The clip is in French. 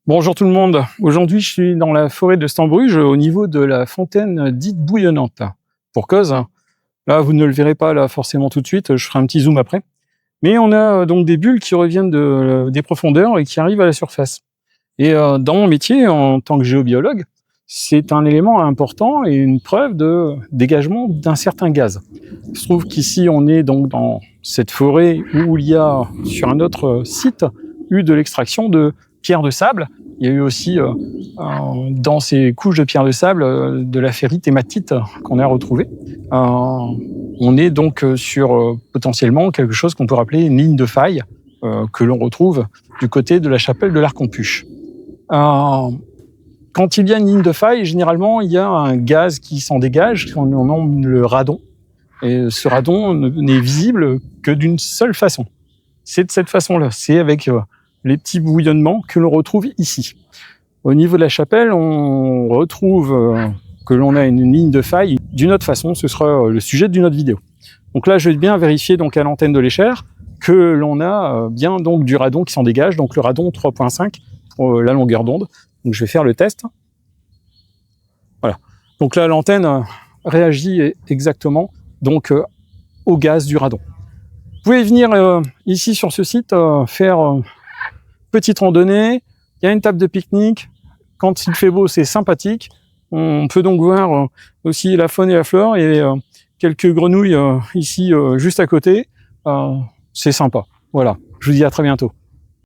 Bonjour tout le monde. Aujourd'hui, je suis dans la forêt de Stambruge, au niveau de la fontaine dite bouillonnante. Pour cause, là, vous ne le verrez pas là forcément tout de suite, je ferai un petit zoom après. Mais on a donc des bulles qui reviennent des profondeurs et qui arrivent à la surface. Et dans mon métier, en tant que géobiologue, c'est un élément important et une preuve de dégagement d'un certain gaz. Il se trouve qu'ici, on est donc dans cette forêt où il y a, sur un autre site, eu de l'extraction de pierres de sable. Il y a eu aussi, dans ces couches de pierres de sable, de la ferrite hématite qu'on a retrouvée. On est donc sur potentiellement quelque chose qu'on peut appeler une ligne de faille que l'on retrouve du côté de la chapelle de l'Arc-en-Puche. Quand il y a une ligne de faille, généralement, il y a un gaz qui s'en dégage, qu'on nomme le radon. Et ce radon n'est visible que d'une seule façon. C'est de cette façon-là. C'est avec les petits bouillonnements que l'on retrouve ici. Au niveau de la chapelle, on retrouve que l'on a une ligne de faille d'une autre façon. Ce sera le sujet d'une autre vidéo. Donc là, je vais bien vérifier donc à l'antenne de l'Échère que l'on a bien donc du radon qui s'en dégage, donc le radon 3.5 pour la longueur d'onde. Donc je vais faire le test. Voilà. Donc là, l'antenne réagit exactement donc au gaz du radon. Vous pouvez venir ici sur ce site faire petite randonnée. Il y a une table de pique-nique. Quand il fait beau, c'est sympathique. On peut donc voir aussi la faune et la flore et quelques grenouilles ici juste à côté. C'est sympa. Voilà. Je vous dis à très bientôt.